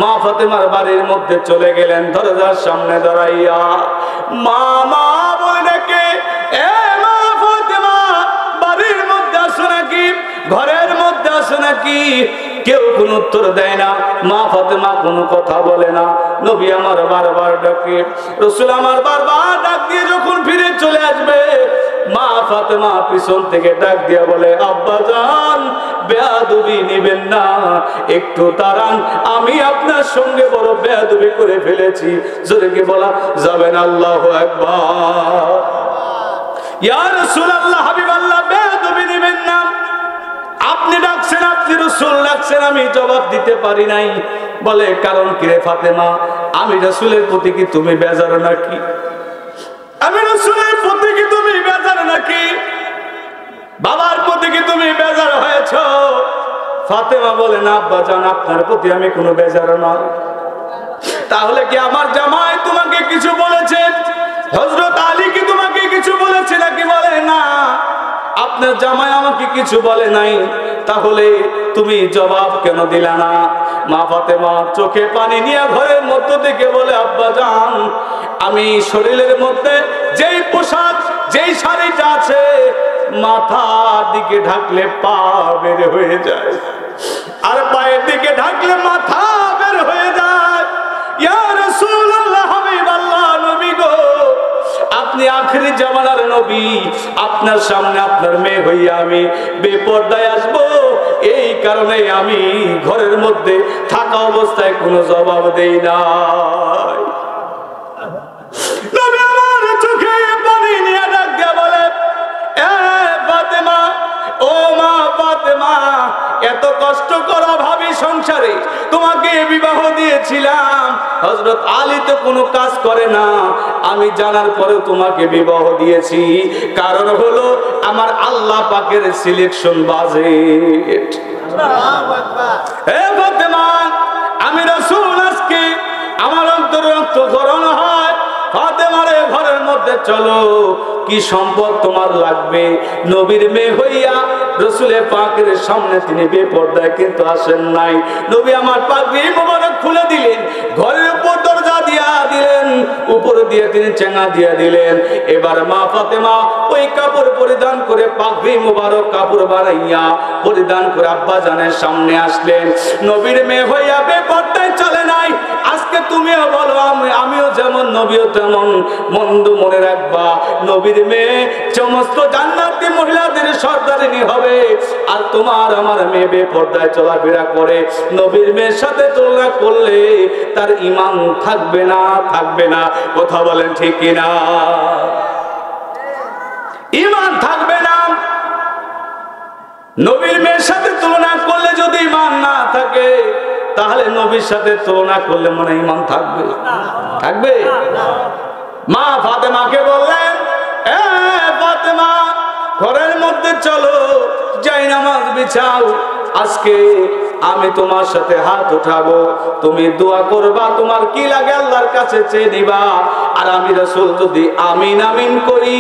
মা ফাতেমার বাড়ির মধ্যে চলে গেলেন, দরজার সামনে দাঁড়াইয়া মা মা বলে ডেকে, এ মা ফাতেমা, বাড়ির মধ্যে আসো নাকি, ঘরের মধ্যে আসো নাকি? কেউ কোনো উত্তর দেয় না, মা ফাতেমা কোনো কথা বলে না। নবী আমার বারবার ডাকে, রাসূল আমার বারবার ডাক দিয়ে যখন ফিরে চলে আসবে, মা ফাতেমা পিছন থেকে ডাক দিয়া বলে, আব্বা জান, বেয়াদবি নিবেন না, একটু দাঁড়ান, আমি আপনার সঙ্গে বড় বেয়াদবি করে ফেলেছি। জোরে কি বলা যাবে না? আল্লাহু আকবার। ইয়া রাসূলুল্লাহ, হাবিবাল্লাহ, বেয়াদবি নিবেন না। আপনি ডাকছেন, আপনি রাসূল ডাকছেন, আমি জবাব দিতে পারি নাই। বলে, কারণ কি রে ফাতেমা, আমি রাসূলের প্রতি কি তুমি বেজার নাকি? আমি রাসূলের প্রতি কি তুমি বেজার নাকি? বাবার প্রতি কি তুমি বেজার হয়েছো? ফাতেমা বলে, না আব্বা জান, আপনার প্রতি আমি কোনো বেজার না। তাহলে কি আমার জামাই তোমাকে কিছু বলেছে? হযরত আলী কি তোমাকে কিছু বলেছে নাকি? বলে, না, আপনার জামাই আমাকে কিছু বলে নাই। তাহলে তুমি জবাব কেন দিলা না? মা ফাতেমা চোখে পানি নিয়ে ঘরের মধ্য থেকে বলে, আব্বা জান, আমি শরীরের মধ্যে যেই পোশাক, যেই শাড়িটা আছে, মাথার দিকে ঢাকলে পা বের হয়ে যায়, আর পায়ের দিকে ঢাকলে মাথা বের হয়ে যায়। ইয়া রাসূলুল্লাহ, হাবিবাল্লাহ, নবী গো, আপনি আখিরি জামানার নবী, আপনার সামনে আপনার মেয়ে হইয়া আমি বেপরদায় আসবো, এই কারণে আমি ঘরের মধ্যে থাকা অবস্থায় কোনো জবাব দেই নাই। নবী আমার চোখে পানি নিয়ে ডাক দিয়া বলে, এ ফাতেমা, ও মা ফাতেমা, এত কষ্ট করা ভাবি সংসারে তোমাকে বিবাহ দিয়েছিলাম, হযরত আলী তো কোনো কাজ করে না, আমি জানার পরেও তোমাকে বিবাহ দিয়েছি, কারণ হলো আমার আল্লাহ পাকের সিলেকশন বাজেট। হে ফাতেমা, আমি রাসূল, আজকে আমার অন্তর রক্তক্ষরণ হয়। ফাতেমারে, ঘরের মধ্যে চলো, কি সম্পদ তোমার লাগবে? নবীর মেয়ে হইয়া রাসূলের পাকের সামনে তিনি বেপরদায় কিন্তু আসেন নাই। নবী আমার পাগড়ি মোবারক খুলে দিলেন, ঘরের উপর দরজা দিয়া দিলেন, উপর দিয়ে তিনি চেঙ্গা দিয়া দিলেন। এবার মা ফাতেমা ওই কাপড় পরিধান করে, পাগড়ি মোবারক কাপড় বানাইয়া পরিধান করে আব্বা জানের সামনে আসলেন। নবীর মেয়ে হইয়া বেপরদায় চলে নাই। আজকে তুমিও বলো, আমিও যেমন, নবীও তেমন। মন্দ মনে রাখবা, নবীর মেয়ে সমস্ত জান্নাতি মহিলাদের সর্দারিনী হবে, আর তোমার আমার মেয়ে বেপরদায় চলাফেরা করে, নবীর মেয়ের সাথে তুলনা করলে তার ঈমান থাকবে না, থাকবে না। কথা বলেন ঠিক কিনা? ঈমান থাকবে না। নবীর মেয়ের সাথে তুলনা করলে যদি ঈমান না থাকে, তাহলে নবীর সাথে তুলনা করলে মনে ঈমান থাকবে? থাকবে? মা ফাতেমাকে বললেন, এ ফাতেমা, ঘরের মধ্যে চলো, জায়নামাজ বিছাও, আজকে আমি তোমার সাথে হাত উঠাবো, তুমি দোয়া করবা, তোমার কি লাগে আল্লাহর কাছে চেয়ে নিবা। আর আমি রাসূল যদি আমিন আমিন করি,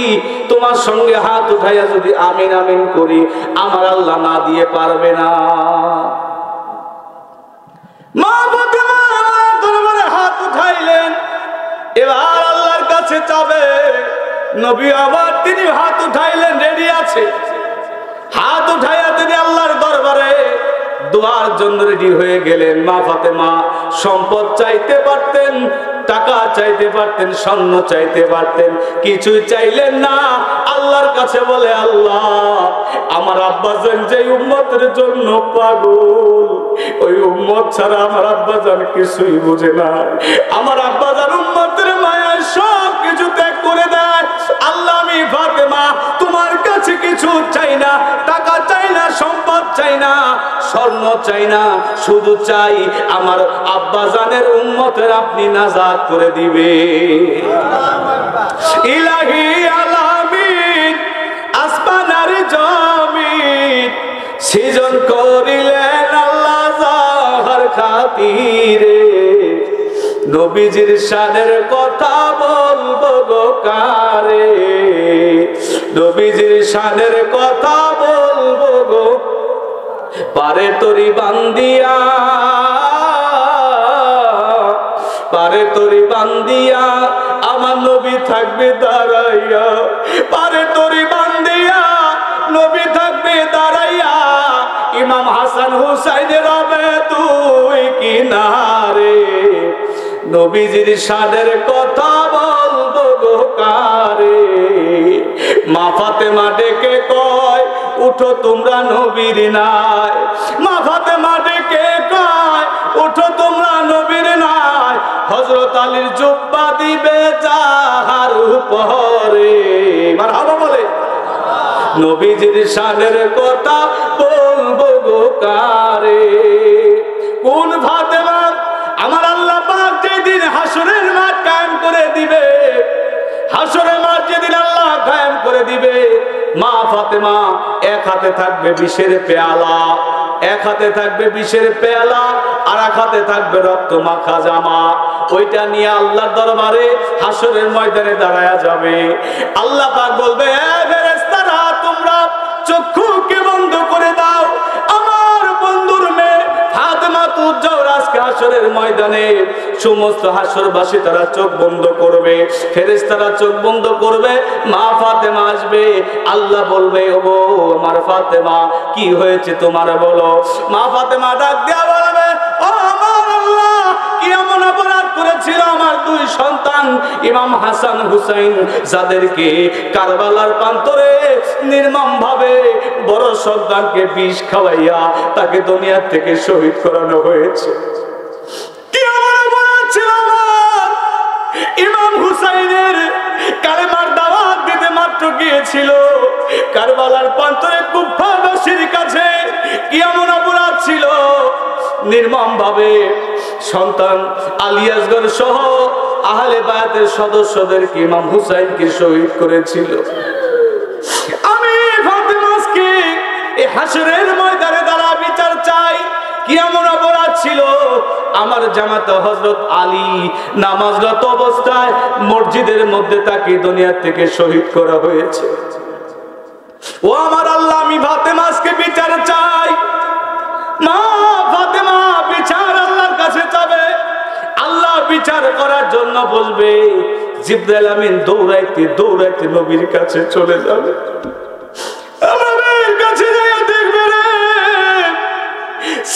তোমার সঙ্গে হাত উঠাইয়া যদি আমিন আমিন করি, আমার আল্লাহ না দিয়ে পারবে না। মা ফাতেমা দরবারে হাত উঠাইলেন, এবার আল্লাহর কাছে যাবে। নবী আবার তিনি হাত উঠাইলেন, রেডি আছে, হাত উঠাইয়া তিনি আল্লাহর দরবারে দোয়ার জন্য রেডি হয়ে গেলেন। মা ফাতেমা সম্পদ চাইতে পারতেন, টাকা চাইতে পারতেন, স্বর্ণ চাইতে পারতেন, কিছুই চাইলেন না। আল্লাহর কাছে বলে, আল্লাহ, আমার আব্বাজান যে উম্মতের জন্য পাগল, ওই উম্মত ছাড়া আমার আব্বাজান কিছুই বুঝে না। আমার আব্বাজান উম্মতের মায়ায় সব কিছু ত্যাগ করে দেয়। আল্লাহ, আমি ফাতেমা তোমার কাছে কিছু চাই না, টাকা চাই না, সম্পদ চাই না, স্বর্ণ চাই না, শুধু চাই আমার আব্বাজানের উম্মতের আপনি নাজাত করে দিবে। ইলাহি আলামিন, আসমান আর জমিন সৃজন করিলেন আল্লাহ যাহার খাতিরে, নবীজির শানের কথা বলবো গো কারে, নবীজির শানের কথা বলবো গো পারে তরি বান্দিয়া, পারে তরি বান্দিয়া আমার নবী থাকবে দাঁড়াইয়া, পারে তরি বান্দিয়া নবী থাকবে দাঁড়াইয়া, ইমাম হাসান হুসাইনের রবে তুই কিনারে, নবীজির শানের কথা বলবো গো কারে। মা ফাতেমা ডেকে কয় উঠো তোমরা নবীর নাই, মা ফাতেমা ডেকে কয় উঠো তোমরা নবীর নাই, হযরত আলীর জুব্বা দিবে যাহার উপরে, মারহাবা বলে, নবীজির শানের কথা বলবো গো কারে। কোন ফাতেমা? আমার আল্লাহ পাক যেদিন হাসরের মাঠ কায়েম করে দিবে, হাসরের মাঠ যেদিন আল্লাহ কায়েম করে দিবে, মা ফাতেমা এক হাতে থাকবে বিষের পেয়ালা, এক হাতে থাকবে বিষের পেয়ালা, আর এক হাতে থাকবে রক্ত মাখা জামা, ওইটা নিয়ে আল্লাহর দরবারে হাসরের ময়দানে দাঁড়ায়া যাবে। আল্লাহ পাক বলবে এ ফেরেশতারা তোমরা চক্ষুকে বন্ধ করে দাও, আমার বন্ধুর মেয়ে ফাতেমা তুজ্জার আজকে হাসরের ময়দানে সমস্ত হাসরবাসী তারা চোখ বন্ধ করবে, ফেরেশতারা চোখ বন্ধ করবে, মা ফাতেমা আসবে, আল্লাহ বলবে ওগো আমার ফাতেমা কি হয়েছে তোমার বলো। মা ফাতেমা ডাক দিয়া বলবে ও আমার আল্লাহ কি এমন অপরাধ করেছিল আমার দুই সন্তান ইমাম হাসান হুসাইন, যাদেরকে কারবালার প্রান্তরে নির্মম ভাবে বড় সন্তানকে বিষ খাওয়াইয়া তাকে দুনিয়া থেকে শহীদ করানো হয়েছে। কি এমন অপরাধ ছিল আমার ইমাম হুসাইনের কালেমার দাওয়াত দিতে মাত্র গিয়েছিল কারবালার প্রান্তরে কুফফারবাসীর কাছে, কি এমন অপরাধ ছিল নির্মম ভাবে সন্তান আলী আসগর সহ আহলে বায়াতের সদস্যদেরকে ইমাম হুসাইনকে শহীদ করেছিল। আমি ফাতেমাকে এই হাসরের ময়দানে দ্বারা বিচার চাই, কি এমন অপরাধ ছিল আমার জামাতা হযরত আলী নামাজরত অবস্থায় মসজিদের মধ্যে তাকে দুনিয়া থেকে শহীদ করা হয়েছে। ও আমার আল্লাহ আমি ফাতেমাকে বিচার চাই। মা ফাতেমা বিচার আল্লাহর কাছে যাবে, আল্লাহ বিচার করার জন্য বলবে, জিবরাইল আমিন দৌড়াইতে দৌড়াইতে নবীর কাছে চলে যাবে, নবীর কাছে যাইয়া দেখবে রে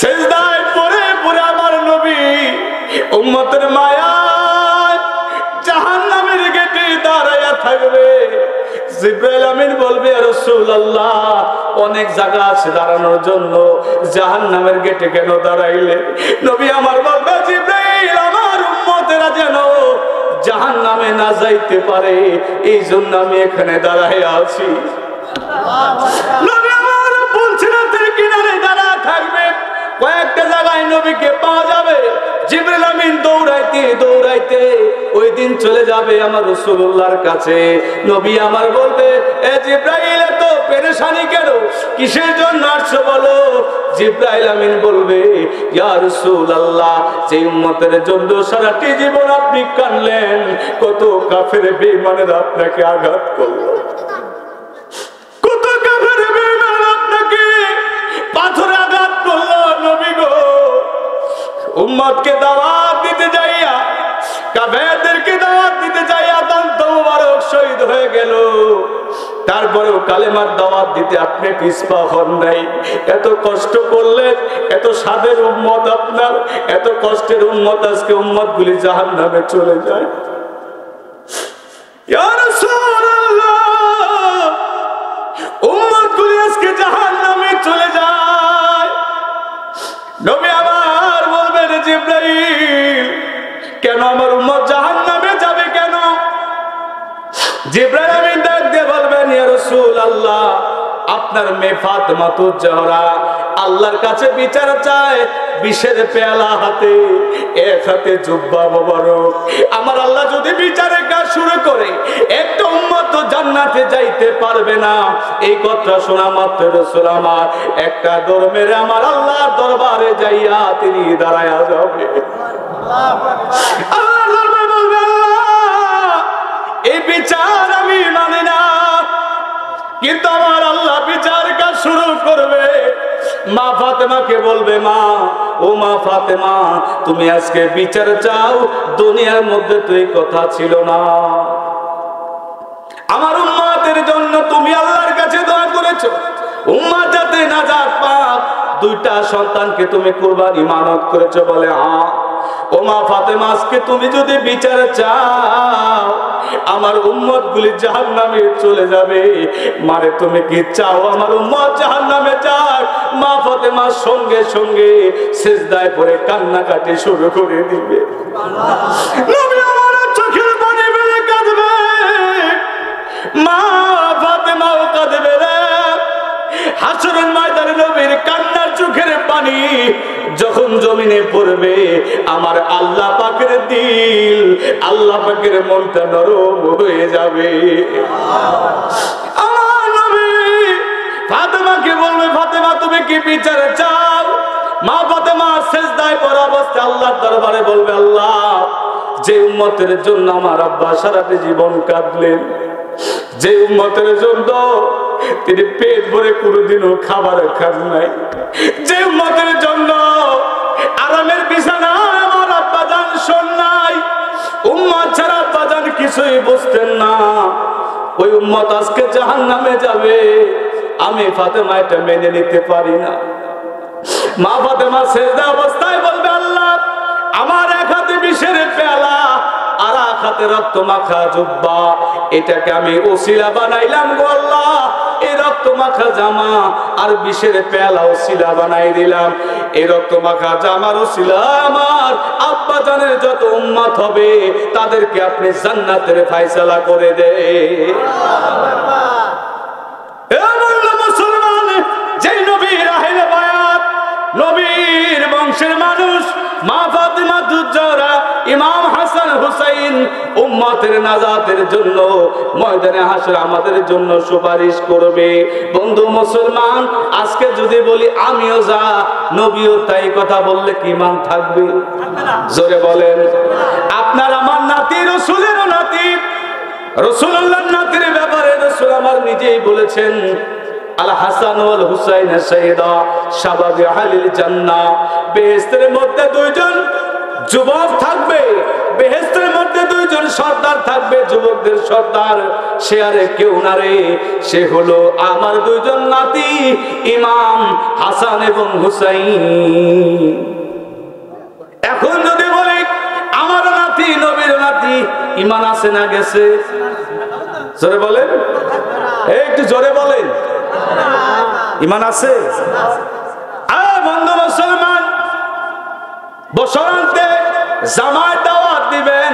সিজদায় পড়ে পড়ে আমার নবী উম্মতের মায়ায় জাহান্নামের গেটে দাঁড়াইয়া থাকবে। জিবরাইল আমিন বলবে ইয়া রাসূলুল্লাহ অনেক জায়গা আছে দাঁড়ানোর জন্য, জাহান্নামের গেটে কেন দাঁড়াইলে? নবী আমার বলবে জিবরাইল আমার উম্মতেরা যেন জাহান্নামে না যাইতে পারে এই জন্য আমি এখানে দাঁড়ায় আছি। নবী আমার পুলসিরাতের কিনারে দাঁড়া থাকবে, কয়েকটা জায়গায় নবীকে পাওয়া যাবে। জিবরাইল আমিন দৌড়াইতে দৌড়াইতে ওই দিন চলে যাবে আমার রাসূলুল্লাহর কাছে। নবী আমার বলবে এ জিবরাইল এত পেরেশানি কেন, কিসের জন্য আসছো বলো? জিবরাইল আমিন বলবে ইয়া রাসূলুল্লাহ যে উম্মতের জন্য সারাটি জীবন আপনি কাঁদলেন, কত কাফের বেঈমানেরা আপনাকে আঘাত করলো, কত কাফের বেঈমান আপনাকে পাথরে আঘাত করলো। নবী গো উম্মতকে দাওয়াত দিতে যাইয়া কাফেরদেরকে দাওয়াত দিতে যাইয়া দন্ত মুবারক শহীদ হয়ে গেল, তারপরেও কালেমার দাওয়াত দিতে আপনি পিছপা হন নাই। এত কষ্ট করলেন, এত সাদের উম্মত আপনার, এত কষ্টের উম্মত আজকে উম্মত গুলি জাহান্নামে চলে যায়। ইয়া রাসূলুল্লাহ উম্মত গুলি আজকে জাহান্নামে চলে যায়। নবী আমার বলবেন জিবরাইল কেন আমার উম্মত জাহান্নামে যাবে কেন? জিবরাইল আমিন ডাক দিয়ে বলবেন ইয়া রাসূলুল্লাহ আপনার মেয়ে ফাতেমা তুজ্জাহরা আল্লাহর কাছে বিচার চায়, বিষের পেয়ালা হাতে, এক হাতে জুব্বা মোবারক। আমার আল্লাহ যদি বিচারের কাজ শুরু করে একটা উম্মত তো জান্নাতে যাইতে পারবে না। এই কথা শোনা মাত্র রাসূল আমার একটা দৌড় মেরে আমার আল্লাহর দরবারে যাইয়া তিনি দাঁড়ায়া যাবে। আল্লাহ দরবারে বলবে আল্লাহ এই বিচার আমি মানি না, কিন্তু আমার আল্লাহ বিচার কাজ শুরু করবে। মা ফাতেমাকে বলবে মা ও মা ফাতেমা, তুমি আজকে বিচার চাও, দুনিয়ার মধ্যে তো এই কথা ছিল না। আমার উম্মতের জন্য তুমি আল্লাহর কাছে দোয়া করেছো, উম্মত যাতে নাজাত পাক, দুইটা সন্তানকে তুমি কুরবানি মানত করেছো। বলে হ্যাঁ। ও মা ফাতেমা, আজকে তুমি যদি বিচার চাও, আমার উম্মত গুলি জাহান্নামে চলে যাবে, মারে তুমি কি চাও আমার উম্মত জাহান্নামে যাক? মা ফাতেমা সঙ্গে সঙ্গে সিজদায় পড়ে কান্নাকাটি শুরু করে দিবে। নবী আমার চোখের পানি ফেলে কাঁদবে, মা ফাতেমাও কাঁদবে রে। হাসরের ময়দানে নবীর কান্নার চোখের পানি যখন জমিনে পড়বে, আমার আল্লাহ পাকের দিল, আল্লাহ পাকের মনটা নরম হয়ে যাবে। আমার নবী ফাতেমাকে বলবে, ফাতেমা তুমি কি বিচার চাও? মা ফাতেমা সিজদায় পড়া অবস্থায় আল্লাহর দরবারে বলবে, আল্লাহ, যে উম্মতের জন্য আমার আব্বা সারাটি জীবন কাঁদলেন, যে উম্মতের জন্য তিনি পেট ভরে কোনোদিনও খাবার খান নাই, যে উম্মতের জন্য আরামের বিছানায় আমার আব্বা জান শোন নাই, উম্মত ছাড়া আব্বা জান কিছুই বুঝতেন না, ওই উম্মত আজকে জাহান্নামে যাবে, আমি ফাতেমা এটা মেনে নিতে পারি না। মা ফাতেমা সিজদা অবস্থায় বলবে, আল্লাহ, আমার এক হাতে বিষের পেয়ালা আর এক হাতে রক্ত মাখা জুব্বা, এটাকে আমি ওসিলা বানাইলাম গো আল্লাহ, এই রক্ত মাখা জামা আর বিষের পেয়ালা ওসিলা বানাই দিলাম। এই রক্ত মাখা জামার ওসিলা আমার আব্বা জানের যত উম্মত হবে তাদেরকে আপনি জান্নাতের ফয়সালা করে দে। মুসলমান, যে নবীর আহলে বায়াত, নবীর বংশের মানুষ, মা ফাতিমা তুজ-জোহরা, ইমাম হাসান হুসাইন উম্মতের নাজাতের জন্য ময়দানে হাসর আমাদের জন্য সুপারিশ করবে। বন্ধু মুসলমান, আজকে যদি বলি আমিও যা, নবীও তাই, কথা বললে কি ঈমান থাকবে? জোরে বলেন। আপনার আমার নাতি রাসূলের নাতি, রাসূলুল্লাহর নাতির ব্যাপারে রাসূল আমার নিজেই বলেছেন, আল হাসান ওয়াল হুসাইন সাইয়্যিদা শাবাবি আহলিল জান্নাহ। বেহেশতের মধ্যে দুইজন যুবক থাকবে, বেহেশতের মধ্যে দুইজন সর্দার থাকবে, যুবকদের সর্দার। সে আরে কেউ না রে, সে হলো আমার দুইজন নাতি, ইমাম হাসান এবং হুসাইন। এখন যদি বলি আমার নাতি নবীর নাতি, ঈমান আছে না গেছে? জোরে বলেন, একটু জোরে বলেন। ঈমান আছে? বন্ধু মুসলমান, বছরান্তে জামাই দাওয়াত দিবেন,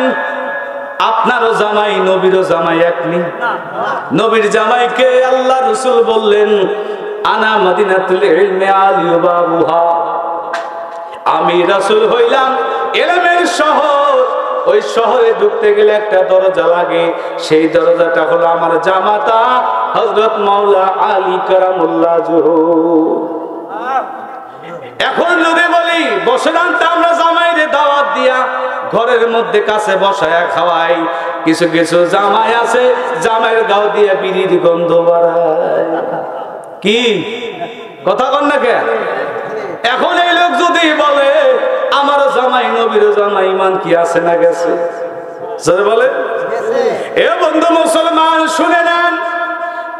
আপনারও জামাই নবীরও জামাই এক নেই। নবীর জামাইকে আল্লাহ রাসূল বললেন, আনা মদিনাতুল ইলমি আলিয়ু বাবুহা, আমি রাসূল হইলাম ইলমের শহর। ওই শহরে ঢুকতে গেলে একটা দরজা লাগে, সেই দরজাটা হলো আমার জামাতা হযরত মাওলা আলী কারামুল্লাহু। এখন যদি বলি বসরান্তে আমরা জামাইরে দাওয়াত দিয়া ঘরের মধ্যে কাছে বসায়া খাওয়াই, কিছু কিছু জামাই আছে জামাইয়ের গাও দিয়ে বিড়ির গন্ধ বাড়ায়। কি কথা কন না কে? এখন এই লোক যদি বলে আমার জামাই নবীর জামাই, ঈমান কি আছে না গেছে? জোরে বলে। এ বন্ধু মুসলমান, শুনে নেন,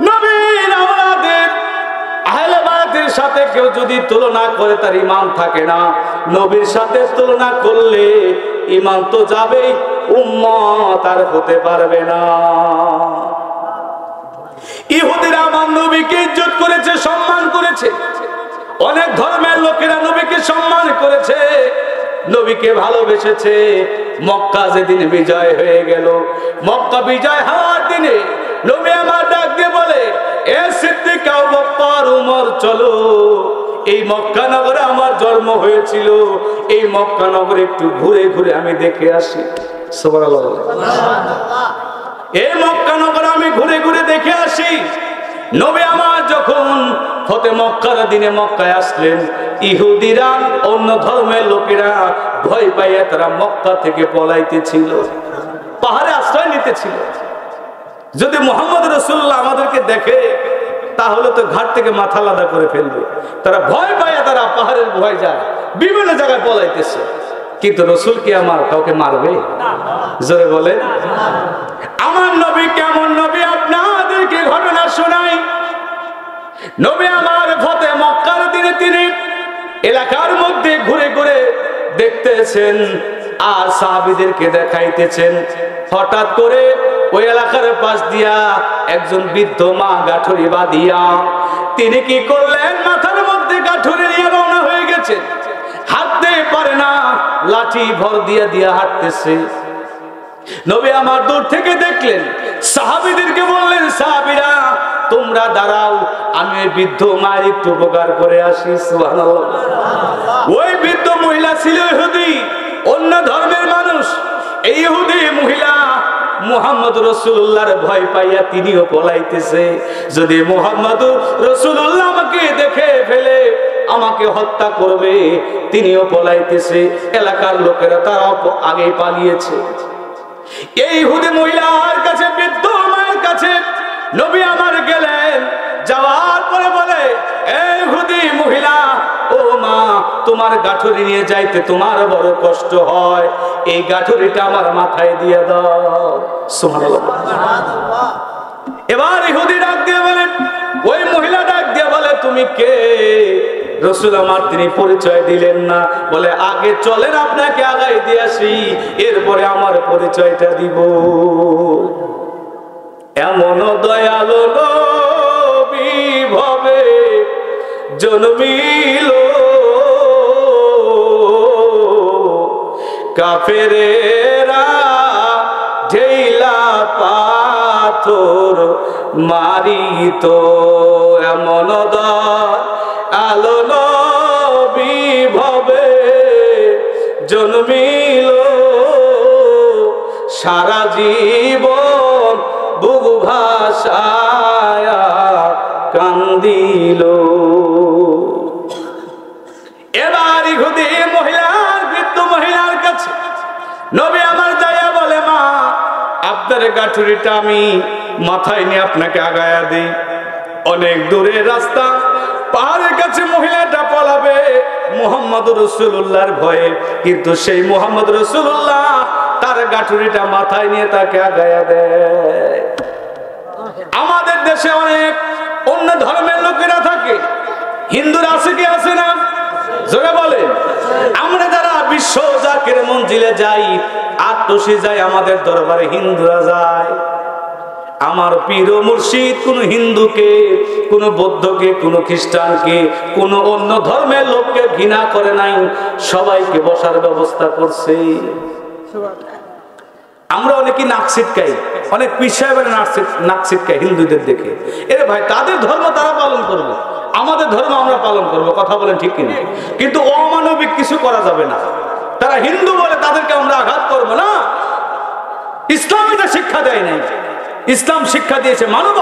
নবীর আওলাদের আহলে বায়াতের সাথে কেউ যদি তুলনা করে তার ঈমান থাকে না। নবীর সাথে তুলনা করলে ঈমান তো যাবেই, উম্মত আর হতে পারবে না। ইহুদিরা আমার নবীকে ইজ্জত করেছে, সম্মান করেছে, অনেক ধর্মের লোকেরা নবীকে সম্মান করেছে, নবীকে ভালোবেসেছে। মক্কা যেদিন বিজয় হয়ে গেল, মক্কা বিজয় হওয়ার দিনে নবী আমার ডাক দিয়ে বলে, এ সিদ্দিক আবু বকর উমর, চলো, এই মক্কা নগরে আমার জন্ম হয়েছিল, এই মক্কা নগরে একটু ঘুরে ঘুরে আমি দেখে আসি। সুবহানাল্লাহ। এই মক্কা নগরে আমি ঘুরে ঘুরে দেখে আসি। নবী আমার যখন ফতে মক্কার দিনে মক্কায় আসলেন, ইহুদিরা, অন্য ধর্মের লোকেরা ভয় পাইয়া তারা মক্কা থেকে পলাইতেছিল, পাহাড়ে আশ্রয় নিতেছিল। যদি মুহাম্মদ রাসূলুল্লাহ আমাদেরকে দেখে তাহলে তো ঘাট থেকে মাথা আলাদা করে ফেলবে। তারা ভয় পাইয়া তারা পাহাড়ের গুহায় যায়, বিভিন্ন জায়গায় পলাইতেছে, কিন্তু রসুল কি আমার কাউকে মারবে? জোরে বলে। আমার নবী কেমন নবী আপনাদেরকে ঘটনা শোনাই। নবী আমার ফতে মক্কার দিনে তিনি এলাকার মধ্যে ঘুরে ঘুরে দেখতেছেন আর সাহাবীদেরকে দেখাইতেছেন। হঠাৎ করে ওই এলাকার পাশ দিয়া একজন বৃদ্ধ মা গাঠুরি বাঁধিয়া তিনি কি করলেন, মাথার মধ্যে গাঠুরি নিয়ে রওনা হয়ে গেছেন। হাঁটতে পারে না, লাঠি ভর দিয়া দিয়া হাঁটতেছে। নবী আমার দূর থেকে দেখলেন, সাহাবীদেরকে বললেন, সাহাবীরা তোমরা দাঁড়াও, আমি ওই বৃদ্ধ মায়ের একটু উপকার করে আসি। সুবহানাল্লাহ। ওই বৃদ্ধ মহিলা ছিল ইহুদি, অন্য ধর্মের মানুষ। এই ইহুদি মহিলা মুহাম্মদ রাসূলুল্লাহর ভয় পাইয়া তিনিও পলাইতেছে, যদি মুহাম্মদ রাসূলুল্লাহ আমাকে দেখে ফেলে আমাকে হত্যা করবে, তিনিও পলাইতেছে। এলাকার লোকেরা তারাও আগে পালিয়েছে। এই ইহুদি মহিলার কাছে, বৃদ্ধ মায়ের কাছে নবী আমার গেলেন। যাওয়ার পরে বলে, এই ইহুদি মহিলা, ও মা, তোমার গাঠুরি নিয়ে যাইতে তোমার বড় কষ্ট হয়, এই গাঠুরিটা আমার মাথায় দিয়ে দাও। সুবহানাল্লাহ। এবার ইহুদি ডাক দিয়ে বলে, ওই মহিলা ডাক দিয়ে বলে, তুমি কে? রসুল আমার তিনি পরিচয় দিলেন না। বলে, আগে চলেন আপনাকে আগাই দিয়ে আসি, এরপরে আমার পরিচয়টা দিব। এমন দয়ালু নবী ভবে জন্মিল, কাফেরেরা ঢেইলা পাথর মারিত। এমন দয়ালু নবী ভবে জন্মিল, সারা জীবন বুক ভাসায়া কান্দিল। এবার ইহুদি মহিলার, বৃদ্ধ মহিলার কাছে নবী আমার যাইয়া বলে, মা, আপনার গাঠুরিটা আমি মাথায় নিয়ে আপনাকে আগায়া দিই। অনেক দূরের রাস্তা, পাহাড়ের কাছে মহিলাটা পলাবে মুহাম্মদ রাসূলুল্লাহর ভয়ে, কিন্তু সেই মুহাম্মদ রাসূলুল্লাহ তার গাঠুরিটা মাথায় নিয়ে তাকে আগায়া দেয়। আমাদের দেশে অনেক অন্য ধর্মের লোকেরা থাকে, হিন্দুরা আছে কি আছে না? জোরে বলে। আমরা যারা বিশ্ব জাকের মঞ্জিলে যাই, আটটসি যাই, আমাদের দরবারে হিন্দুরা যায়। আমার পীর ও মুর্শিদ কোন হিন্দুকে, কোন বৌদ্ধকে, কোন খ্রিস্টানকে, কোন অন্য ধর্মের লোককে ঘৃণা করে নাই, সবাইকে বসার ব্যবস্থা করছে। আমরা অনেকে নাক ছিটকাই, অনেক পীর সাহেবের নাক ছিটকাই হিন্দুদের দেখে। এরে ভাই, তাদের ধর্ম তারা পালন করবে, আমাদের ধর্ম আমরা পালন করবো। কথা বলেন ঠিক কিনা? কিন্তু অমানবিক কিছু করা যাবে না। তারা হিন্দু বলে তাদেরকে আমরা আঘাত করবো না। ইসলাম এটা শিক্ষা দেয় নাই। ইসলাম শিক্ষা দিয়েছে মানব